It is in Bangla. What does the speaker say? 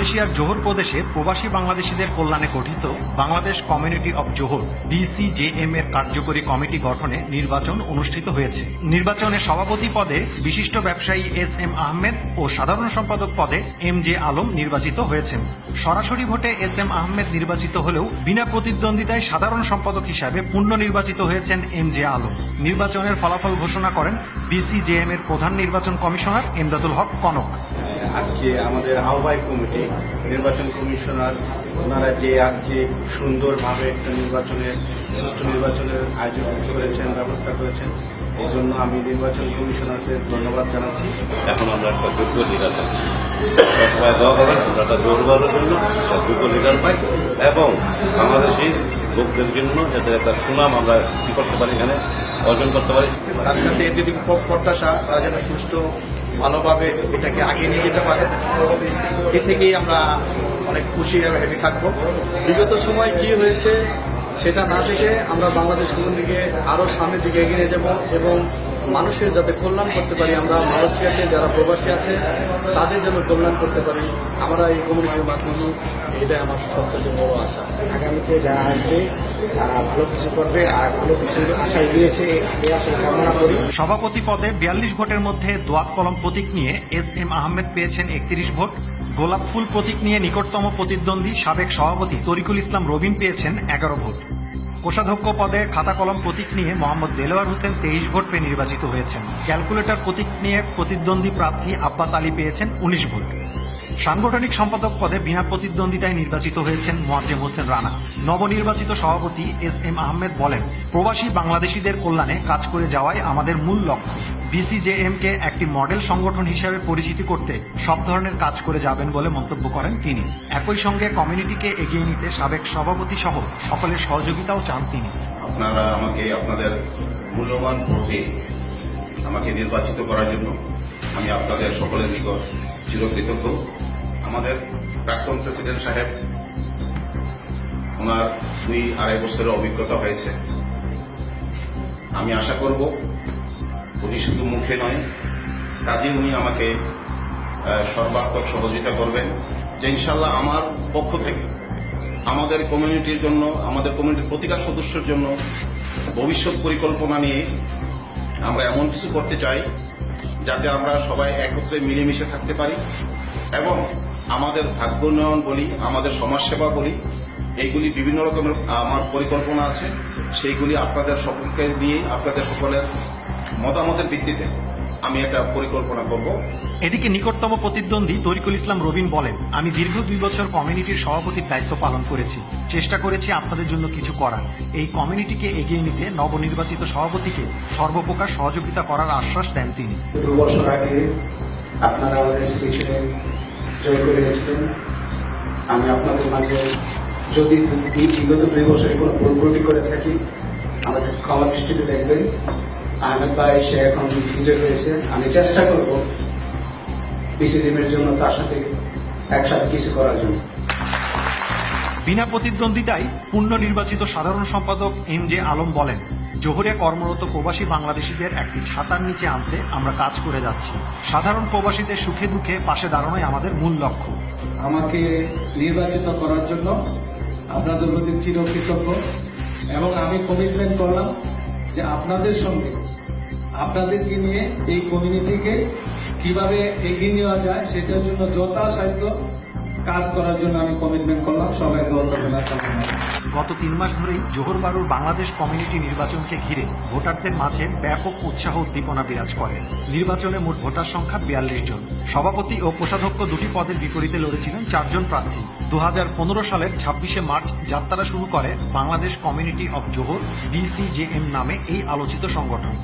মালয়েশিয়ার জোহর প্রদেশে প্রবাসী বাংলাদেশিদের কল্যাণে গঠিত Bangladesh community of Johor BCJM এর কার্যকরী কমিটি গঠনে নির্বাচন অনুষ্ঠিত হয়েছে। নির্বাচনে সভাপতি পদে বিশিষ্ট ব্যবসায়ী SM আহমেদ ও সাধারণ সম্পাদক পদে MJ আলম নির্বাচিত হয়েছেন। সরাসরি ভোটে SM আহমেদ নির্বাচিত হলেও বিনা প্রতিদ্বন্দ্বিতায় সাধারণ সম্পাদক হিসাবে পুনঃ নির্বাচিত হয়েছেন MJ আলম। নির্বাচনের ফলাফল ঘোষণা করেন BCJM এর প্রধান নির্বাচন কমিশনার এমদাদুল হক কনক। আজকে আমাদের আহ্বায়ক কমিটি নির্বাচন কমিশনার ওনারা যে আজকে সুন্দরভাবে একটা সুষ্ঠু নির্বাচনের আয়োজন করেছেন, ব্যবস্থা করেছেন, এই জন্য আমি নির্বাচন কমিশনারকে ধন্যবাদ জানাচ্ছি। এখন আমরা একটা যোগ্য লিডার পাচ্ছি, সবাই দোয়া করবেন আমরা একটা জোরবারের জন্য একটা যোগ্য লিডার পাই এবং বাংলাদেশি লোকদের জন্য যাতে একটা সুনাম আমরা কি করতে পারি, এখানে অর্জন করতে পারি। তার কাছে এদিকে প্রত্যাশা তারা যেন সুষ্ঠু ভালোভাবে এটাকে আগিয়ে নিয়ে যেতে পারে, এ থেকেই আমরা অনেক খুশি এবং হ্যাপি থাকবো। বিগত সময় কি হয়েছে সেটা না দেখে আমরা বাংলাদেশ কমিউনিটিকে আরও সামনের দিকে এগিয়ে নিয়ে যাব এবং মানুষের যাতে কল্যাণ করতে পারি, আমরা মালয়েশিয়াতে যারা প্রবাসী আছে তাদের যেন কল্যাণ করতে পারি আমরা এই কমিউনিটির মাধ্যমে, এটাই আমার সবচেয়ে বড় আশা। আগামীতে যারা আসবে তারা ভালো কিছু করবে আর ভালো কিছু আশায় দিয়েছে, এই আশা কামনা করি। সভাপতি পদে 42 ভোটের মধ্যে দোয়াত কলম প্রতীক নিয়ে SM আহমেদ পেয়েছেন 31 ভোট। গোলাপ ফুল প্রতীক নিয়ে নিকটতম প্রতিদ্বন্দ্বী সাবেক সভাপতি তরিকুল ইসলাম রবিন পেয়েছেন 11 ভোট। কোষাধ্যক্ষ পদে খাতা কলম প্রতীক নিয়ে মোহাম্মদ দেলোয়ার হোসেন 23 ভোট পেয়ে নির্বাচিত হয়েছেন। ক্যালকুলেটর প্রতীক নিয়ে প্রতিদ্বন্দ্বী প্রার্থী আব্বাস আলী পেয়েছেন 19 ভোট। সাংগঠনিক সম্পাদক পদে বিনা প্রতিদ্বন্দ্বিতায় নির্বাচিত হয়েছেন মোয়াজ্জেম হোসেন রানা। নবনির্বাচিত সভাপতি SM আহমেদ বলেন, প্রবাসী বাংলাদেশিদের কল্যাণে কাজ করে যাওয়াই আমাদের মূল লক্ষ্য। BCJM কে একটি মডেল সংগঠন হিসেবে পরিচিতি করতে সব ধরনের কাজ করে যাবেন বলে মন্তব্য করেন তিনি। একই সঙ্গে কমিউনিটিকে এগিয়ে নিতে সাবেক সভাপতি সহ সকলের সহযোগিতাও চান তিনি। আপনারা আমাকে আপনাদের মূল্যবান ভোটে আমাকে নির্বাচিত করার জন্য আমি আপনাদের সকলের নিকট চিরকৃতজ্ঞ। আমাদের প্রাক্তন প্রেসিডেন্ট সাহেব, ওনার 2-2.5 বছরের অভিজ্ঞতা হয়েছে। আমি আশা করব উনি শুধু মুখে নয়, কাজে উনি আমাকে সর্বাত্মক সহযোগিতা করবেন, যে ইনশাল্লাহ আমার পক্ষ থেকে আমাদের কমিউনিটির জন্য, আমাদের কমিউনিটির প্রতিটা সদস্যের জন্য ভবিষ্যৎ পরিকল্পনা নিয়ে আমরা এমন কিছু করতে চাই যাতে আমরা সবাই একত্রে মিলেমিশে থাকতে পারি এবং আমাদের ভাগ্য উন্নয়ন বলি, আমাদের সমাজসেবা বলি, এইগুলি বিভিন্ন রকমের আমার পরিকল্পনা আছে। সেইগুলি আপনাদের সকলকে দিয়ে, আপনাদের সকলের মতামতের ভিত্তিতে আমি একটা পরিকল্পনা করব। এদিকে নিকটতম প্রতিদ্বন্দ্বী তরিকুল ইসলাম রবিন বলেন, আমি দীর্ঘ 2 বছর কমিউনিটির সভাপতির দায়িত্ব পালন করেছি, চেষ্টা করেছি আপনাদের জন্য কিছু করার। এই কমিউনিটিকে এগিয়ে নিতে নবনির্বাচিত সভাপতিকে সর্বপ্রকার সহযোগিতা করার আশ্বাস দেন তিনি। 2 বছর আগে আপনারা আমাদের সিলেকশনে জয় করে গেছিলেন। আমি আপনাদের মাঝে যদি বিগত 2 বছরে কোনো ভুল ত্রুটি করে থাকি আমাকে ক্ষমা দৃষ্টিতে দেখবেন। আহমেদ ভাই সে এখন বিজয় হয়েছে, আমি চেষ্টা করব BCJM এর জন্য তার সাথে একসাথে কিছু করার জন্য। বিনা প্রতিদ্বন্দ্বিতায় পুনঃ নির্বাচিত সাধারণ সম্পাদক MJ আলম বলেন, জোহরে কর্মরত প্রবাসী বাংলাদেশিদের একটি ছাতার নিচে আনতে আমরা কাজ করে যাচ্ছি। সাধারণ প্রবাসীদের সুখে দুঃখে পাশে দাঁড়ানোই আমাদের মূল লক্ষ্য। আমাকে নির্বাচিত করার জন্য আপনাদের প্রতি চিরকৃতজ্ঞ এবং আমি কমিটমেন্ট করলাম যে আপনাদের সঙ্গে, আপনাদেরকে নিয়ে এই কমিউনিটিকে কিভাবে এগিয়ে নেওয়া যায় সেটার জন্য যথাসাধ্য কাজ করার জন্য আমি কমিটমেন্ট করলাম। সবাই দোয়া করবেন। গত 3 মাস ধরেই জোহর বারুর বাংলাদেশ কমিউনিটি নির্বাচনকে ঘিরে ভোটারদের মাঝে ব্যাপক উৎসাহ উদ্দীপনা বিরাজ করে। নির্বাচনে মোট ভোটার সংখ্যা 42 জন। সভাপতি ও কোষাধ্যক্ষ 2টি পদের বিপরীতে লড়েছিলেন 4 জন প্রার্থী। 2015 সালের 26শে মার্চ যাত্রা শুরু করে Bangladesh community of Johor BCJM নামে এই আলোচিত সংগঠন।